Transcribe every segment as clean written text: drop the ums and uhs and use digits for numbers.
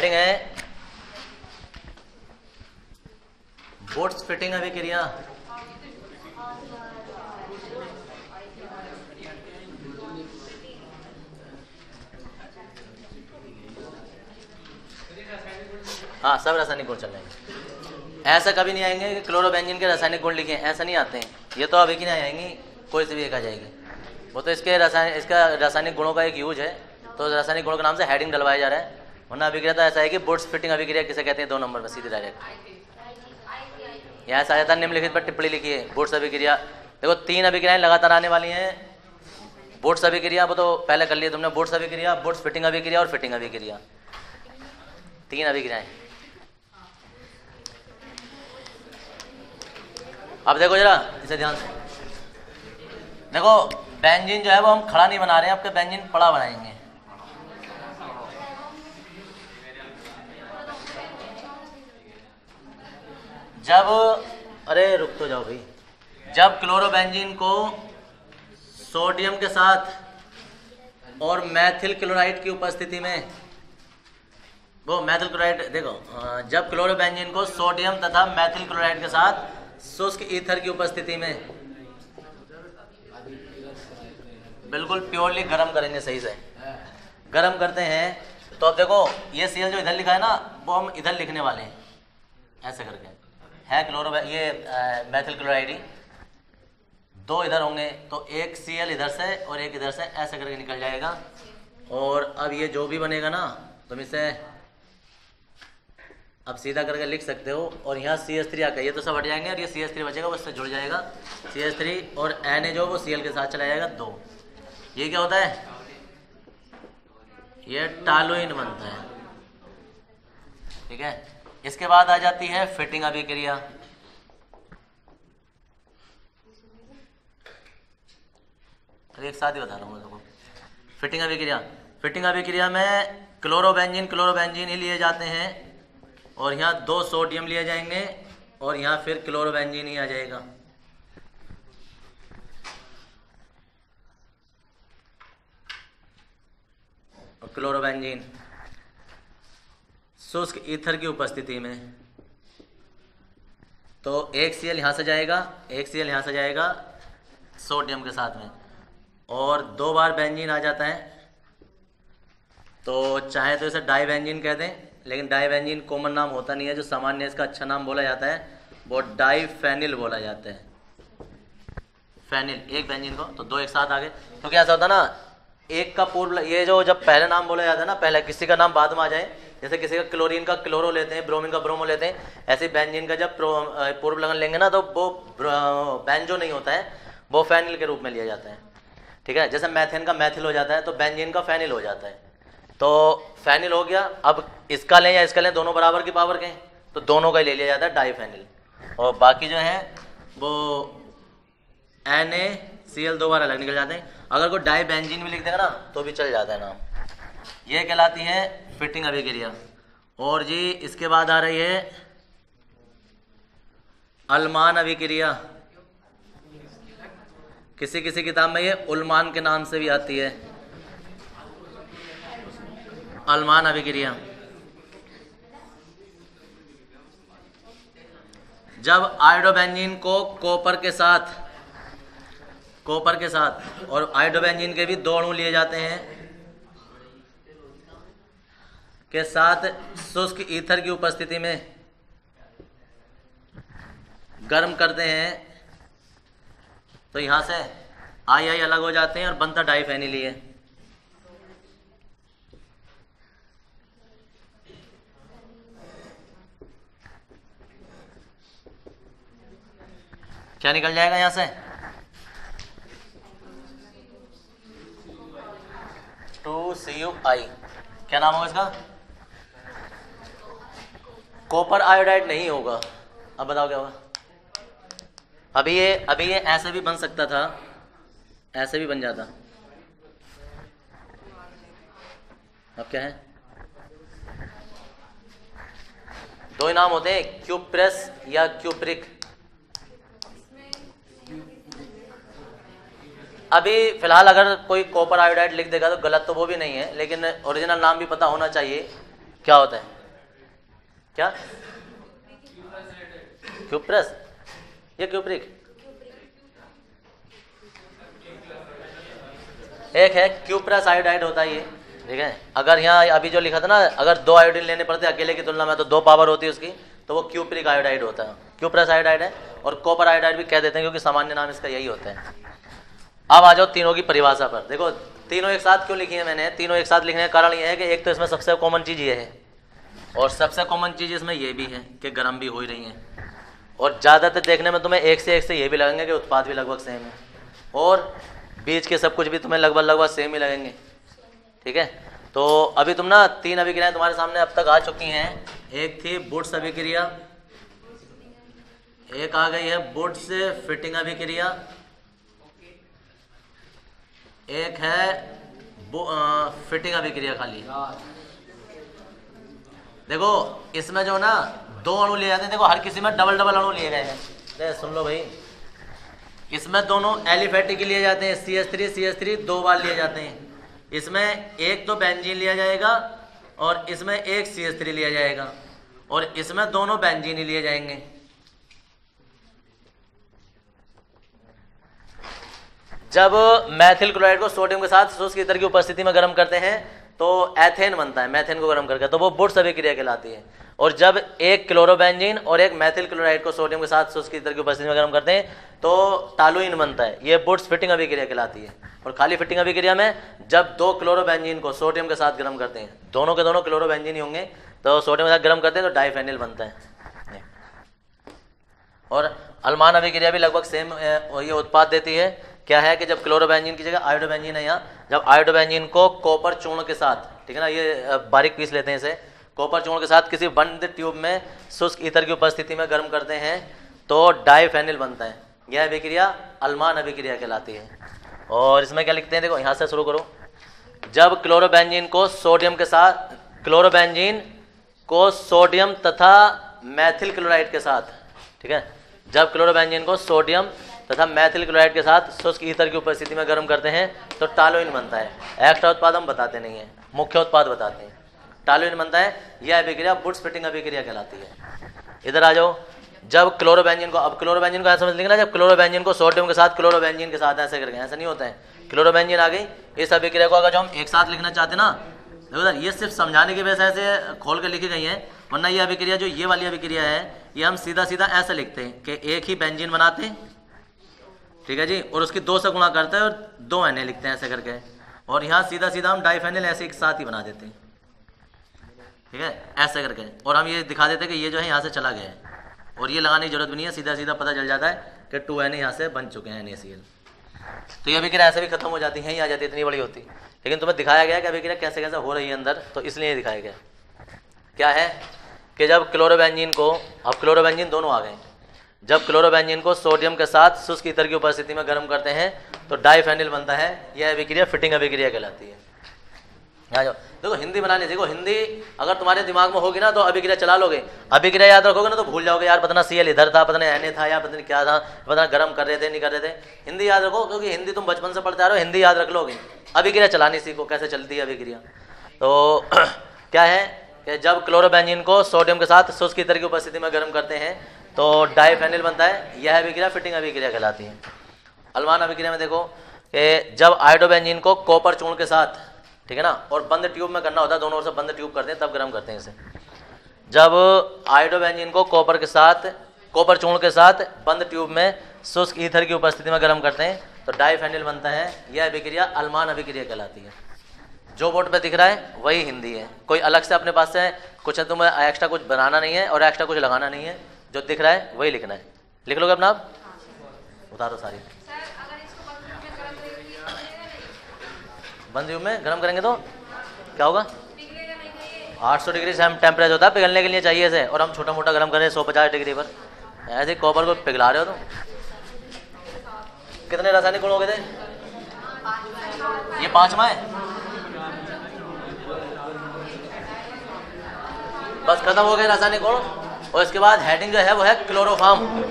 Fitting है boats fitting अभिक्रिया। हाँ, सब रासायनिक गुण चल जाएंगे। ऐसा कभी नहीं आएंगे कि क्लोरोबेंजीन के रासायनिक गुण लिखे हैं, ऐसा नहीं आते हैं। ये तो अभिक्रिया आएंगी, कोई से भी एक आ जाएगी। वो तो इसका रासायनिक गुणों का एक यूज है, तो रासायनिक गुणों के नाम से हेडिंग डलवाया जा रहा है। वरना अभिक्रिया तो ऐसा है कि बोट्स फिटिंग अभिक्रिया किसे कहते हैं, 2 नंबर में सीधे डायरेक्ट यहाँ से आ जाता है। निम्नलिखित पर टिप्पणी लिखी है बोट्स अभिक्रिया। देखो 3 अभिक्रियाएं लगातार आने वाली हैं। बोट्स अभिक्रिया वो तो पहले कर लिया तुमने, बोट्स अभिक्रिया, बोट्स फिटिंग अभिक्रिया और फिटिंग अभिक्रिया, 3 अभिक्रियाएं। अब देखो जरा इसे ध्यान से देखो, बेंजीन जो है वो हम खड़ा नहीं बना रहे हैं, आपके बेंजीन पड़ा बनाएंगे। जब अरे रुक तो जाओ भाई, जब क्लोरोबेंजीन को सोडियम के साथ और मैथिल क्लोराइड की उपस्थिति में, वो मैथिल क्लोराइड देखो, जब क्लोरोबेंजीन को सोडियम तथा मैथिल क्लोराइड के साथ शुष्क ईथर की उपस्थिति में बिल्कुल प्योरली गर्म करेंगे, सही से गर्म करते हैं। तो अब देखो ये Cl जो इधर लिखा है ना, वो हम इधर लिखने वाले हैं ऐसे करके, है ये मैथिल क्लोराइड ही, 2 इधर होंगे, तो एक Cl इधर से और एक इधर से, ऐसे करके निकल जाएगा। और अब ये जो भी बनेगा ना, तुम इसे अब सीधा करके लिख सकते हो। और यहाँ CH3 आकर ये तो सब हट जाएंगे और ये CH3 बचेगा, वो उससे जुड़ जाएगा CH3, और Na जो वो Cl के साथ चला जाएगा 2। ये क्या होता है, ये टॉलुइन बनता है, ठीक है। इसके बाद आ जाती है फिटिंग अभिक्रिया। एक साथ ही बता रहा हूँ देखो, फिटिंग अभिक्रिया। फिटिंग अभिक्रिया में क्लोरोबेंजीन ही लिए जाते हैं, और यहाँ 2 सोडियम लिए जाएंगे, और यहाँ फिर क्लोरोबेंजीन ही आ जाएगा। और क्लोरोबेंजीन शुष्क ईथर की उपस्थिति में, तो एक Cl यहाँ से जाएगा, एक Cl यहाँ से जाएगा सोडियम के साथ में, और 2 बार बेंजीन आ जाता है। तो चाहे तो इसे डाईबेंजीन कह दें, लेकिन डाईबेंजीन कॉमन नाम होता नहीं है। जो सामान्य इसका अच्छा नाम बोला जाता है वो डाईफेनिल बोला जाता है। फेनिल, एक बेंजीन को, तो 2 एक साथ आ गए। तो क्या ऐसा होता है ना, एक का पूर्व, ये जो जब पहले नाम बोला जाता है ना, पहले किसी का नाम बाद में आ जाए, जैसे किसी का क्लोरीन का क्लोरो लेते हैं, ब्रोमीन का ब्रोमो लेते हैं, ऐसे बेंजीन का जब पूर्व लगन लेंगे ना, तो वो बेंजो नहीं होता है, वो फेनिल के रूप में लिया जाता है, ठीक है। जैसे मैथेन का मैथिल हो जाता है, तो बेंजीन का फेनिल हो जाता है। तो फेनिल हो गया। अब इसका लें या इसका लें, दोनों बराबर की पावर के हैं, तो दोनों का ले लिया जाता है डाईफेनिल। और बाकी जो है वो NaCl 2 बार अलग निकल जाते हैं। अगर कोई डाईबेंजीन भी लिख देगा ना तो भी चल जाता है नाम। ये कहलाती है फिटिंग अभिक्रिया। और जी इसके बाद आ रही है अल्मान अभिक्रिया। किसी किसी किताब में ये उल्मान के नाम से भी आती है, अल्मान अभिक्रिया। जब आयोडोबेंजीन को कॉपर के साथ और आयोडोबेंजीन के भी 2 अणु लिए जाते हैं के साथ शुष्क ईथर की उपस्थिति में गर्म करते हैं, तो यहां से आई अलग हो जाते हैं और बनता डाईफेनिल ही है। क्या निकल जाएगा यहां से, 2CuI। क्या नाम होगा इसका, कॉपर आयोडाइड नहीं होगा। अब बताओ क्या होगा। अभी ये ऐसे भी बन सकता था, ऐसे भी बन जाता। अब क्या है, 2 ही नाम होते हैं, क्यूप्रेस या क्यूप्रिक। अभी फिलहाल अगर कोई कॉपर आयोडाइड लिख देगा तो गलत तो वो भी नहीं है, लेकिन ओरिजिनल नाम भी पता होना चाहिए क्या होता है। क्या? क्यूप्रस, ये क्यूप्रिक, एक है क्यूप्रस आयोडाइड होता है ये, ठीक है। अगर यहाँ अभी जो लिखा था ना, अगर 2 आयोडीन लेने पड़ते अकेले की तुलना में तो 2 पावर होती है उसकी, तो वो क्यूप्रिक आयोडाइड होता है, क्यूप्रस आयोडाइड है। और कॉपर आयोडाइड भी कह देते हैं क्योंकि सामान्य नाम इसका यही होता है। अब आ जाओ तीनों की परिभाषा पर। देखो तीनों एक साथ क्यों लिखी है मैंने, तीनों एक साथ लिखने का कारण ये है कि एक तो इसमें सबसे कॉमन चीज़ ये है, और सबसे कॉमन चीज़ इसमें ये भी है कि गर्म भी हो ही रही है, और ज़्यादातर देखने में तुम्हें एक से ये भी लगेंगे कि उत्पाद भी लगभग सेम है, और बीच के सब कुछ भी तुम्हें लगभग सेम ही लगेंगे, ठीक है। तो अभी तुम ना 3 अभिक्रियाएं तुम्हारे सामने अब तक आ चुकी हैं। एक थी वुड्स अभिक्रिया, एक आ गई है वुड्स फिटिंग अभिक्रिया, एक है फिटिंग अभिक्रिया खाली। देखो इसमें जो ना 2 अणु लिए जाते हैं, देखो हर किसी में डबल अणु लिए गए हैं। सुन लो भाई, इसमें दोनों एलिफेटिक लिए जाते हैं, CH3 2 बार लिए जाते हैं। इसमें एक तो बेंजीन लिया जाएगा और इसमें एक CH3 लिया जाएगा, और इसमें दोनों बेंजीन ही लिए जाएंगे। जब मैथिल क्लोराइड को सोडियम के साथ शुष्क ईथर की उपस्थिति में गर्म करते हैं तो एथेन बनता है, मैथेन को गर्म करके, तो वो वुड्स अभिक्रिया कहलाती है। और जब एक क्लोरोबेंजीन और एक मैथिल क्लोराइड को सोडियम के साथ शुष्क ईथर की उपस्थिति में गर्म करते हैं तो टालुइन बनता है, ये वुड्स फिटिंग अभिक्रिया कहलाती है। और खाली फिटिंग अभिक्रिया में जब 2 क्लोरोबेंजीन को सोडियम के साथ गर्म करते हैं, दोनों के दोनों क्लोरोबेंजीन ही होंगे, तो सोडियम के साथ गर्म करते हैं तो डाइफेनिल बनता है। और अलमान अभिक्रिया भी लगभग सेम ये उत्पाद देती है। क्या है कि जब क्लोरोबेंजीन की जगह आयोडोबेंजीन है यहाँ, जब आयोडोबेंजीन को कॉपर चूर्ण के साथ, ठीक है ना, ये बारीक पीस लेते हैं इसे, कॉपर चूर्ण के साथ किसी बंद ट्यूब में शुष्क ईथर की उपस्थिति में गर्म करते हैं तो डाइफेनिल बनता है। यह अभिक्रिया अलमान अभिक्रिया कहलाती है। और इसमें क्या लिखते हैं, देखो यहाँ से शुरू करो। जब क्लोरोबेंजीन को सोडियम के साथ, क्लोरोबेंजीन को सोडियम तथा मैथिल क्लोराइड के साथ, ठीक है, जब क्लोरोबेंजीन को सोडियम तथा मैथिल क्लोराइड के साथ शुष्क ईथर की उपस्थिति में गर्म करते हैं तो टालुइन बनता है। एक्स्ट्रा उत्पाद हम बताते नहीं हैं, मुख्य उत्पाद बताते हैं। टालुइन बनता है। यह अभिक्रिया वुड्स फिटिंग अभिक्रिया कहलाती है। इधर आ जाओ। जब क्लोरोबेंजीन को, अब क्लोरोबेंजीन को ऐसा समझ लेंगे ना, जब क्लोरोबेंजीन को सोडियम के साथ क्लोरोबेंजीन के साथ ऐसे करके, ऐसा नहीं होता है, क्लोरोबेंजीन आ गई। इस अभिक्रिया को अगर जो हम एक साथ लिखना चाहते ना, देखो ये सिर्फ समझाने की वजह से खोल के लिखी गई है, वरना ये अभिक्रिया जो ये वाली अभिक्रिया है ये हम सीधा सीधा ऐसे लिखते हैं कि एक ही बेंजीन बनाते हैं, ठीक है जी, और उसकी 2 से गुणा करते हैं और 2 एन लिखते हैं ऐसे करके, और यहाँ सीधा सीधा हम डाइफेनिल ऐसे एक साथ ही बना देते हैं, ठीक है, ऐसे करके। और हम ये दिखा देते हैं कि ये जो है यहाँ से चला गया है, और ये लगाने की जरूरत भी नहीं है, सीधा सीधा पता चल जाता है कि 2 यहाँ से बन चुके हैं NaCl। तो ये अभिक्रिया ऐसे भी खत्म हो जाती है, यहीं आ जाती है, इतनी बड़ी होती। लेकिन तुम्हें दिखाया गया कि अभिक्रिया कैसे कैसे हो रही है अंदर, तो इसलिए दिखाया गया। क्या है कि जब क्लोरोबेंजीन को, अब क्लोरोबेंजीन दोनों आ गए, जब क्लोरोबेंजीन को सोडियम के साथ शुष्क ईथर की उपस्थिति में गर्म करते हैं तो डाइफेनिल बनता है। यह अभिक्रिया फिटिंग अभिक्रिया कहलाती है। आ जाओ, देखो हिंदी बनाने सीखो। हिंदी अगर तुम्हारे दिमाग में होगी ना तो अभिक्रिया चला लोगे, अभिक्रिया याद रखोगे ना तो भूल जाओगे, यार पता ना Cl इधर था, पता नहीं Na था, या पता नहीं क्या था, पता गर्म कर रहे थे नहीं कर रहे थे। हिंदी याद रखो, क्योंकि हिंदी तुम बचपन से पढ़ते आ रहे हो, हिंदी याद रख लोगे। अभिक्रिया चलानी सीखो, कैसे चलती है अभिक्रिया। तो क्या है कि जब क्लोरोबेंजीन को सोडियम के साथ शुष्क ईथर की उपस्थिति में गर्म करते हैं तो डाइफेनिल बनता है। यह अभिक्रिया फिटिंग अभिक्रिया कहलाती है। अलमान अभिक्रिया में देखो कि जब आयोडोबेंजीन को कॉपर चूर्ण के साथ, ठीक है ना, और बंद ट्यूब में करना होता है, दोनों ओर से बंद ट्यूब करते हैं तब गर्म करते हैं इसे। जब आयोडोबेंजीन को कॉपर के साथ, कॉपर चूर्ण के साथ बंद ट्यूब में शुष्क ईथर की उपस्थिति में गर्म करते हैं तो डाइफेनिल बनता है। यह अभिक्रिया अलमान अभिक्रिया कहलाती है। जो बोर्ड पे दिख रहा है वही हिंदी है, कोई अलग से अपने पास से कुछ तुम्हें एक्स्ट्रा कुछ बनाना नहीं है और एक्स्ट्रा कुछ लगाना नहीं है, जो दिख रहा है वही लिखना है। लिख लोगे अपना आप, उतारो सारी। बंद ट्यूब में गर्म करेंगे तो क्या होगा, 800 डिग्री से हम टेम्परेचर होता है पिघलने के लिए चाहिए इसे, और हम छोटा मोटा गर्म करें 150 डिग्री पर। ऐसे कॉपर को पिघला रहे हो तुम। कितने रासायनिक गुण हो गए थे, ये 5वां है, बस खत्म हो गए रासायनिक गुण। और इसके बाद हेडिंग जो है वो है क्लोरोफॉर्म।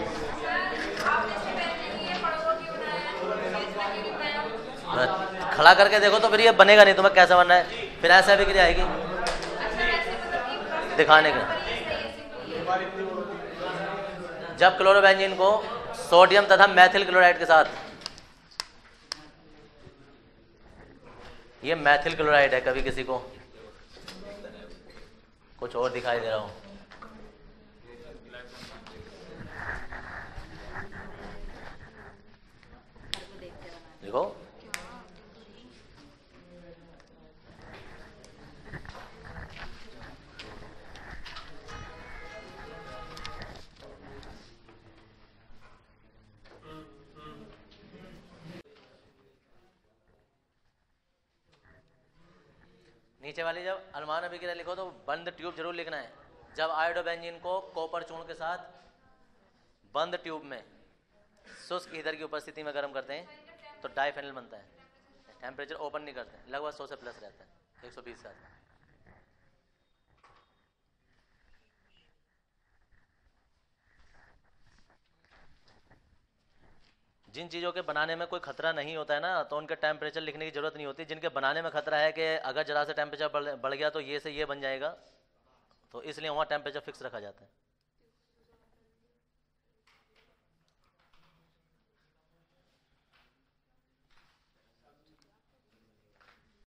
खड़ा करके देखो तो फिर ये बनेगा नहीं, तुम्हें कैसे बनना है, फिर ऐसे अभिक्रिया आएगी दिखाने का। जब क्लोरोबेंजीन को सोडियम तथा मैथिल क्लोराइड के साथ, ये मैथिल क्लोराइड है, कभी किसी को कुछ और दिखाई दे रहा हो? देखो नीचे वाली जब अनुमान अभिक्रिया लिखो तो बंद ट्यूब जरूर लिखना है। जब आयोडोबेंजीन को कॉपर चूर्ण के साथ बंद ट्यूब में शुष्क ईंधन की उपस्थिति में गर्म करते हैं तो डाइफेनिल बनता है। टेम्परेचर ओपन नहीं करते, लगभग 100 से प्लस रहता है, 120 से। जिन चीज़ों के बनाने में कोई खतरा नहीं होता है ना, तो उनके टेम्परेचर लिखने की जरूरत नहीं होती। जिनके बनाने में खतरा है कि अगर जरा से टेम्परेचर बढ़ गया तो ये से ये बन जाएगा, तो इसलिए वहाँ टेम्परेचर फिक्स रखा जाता है।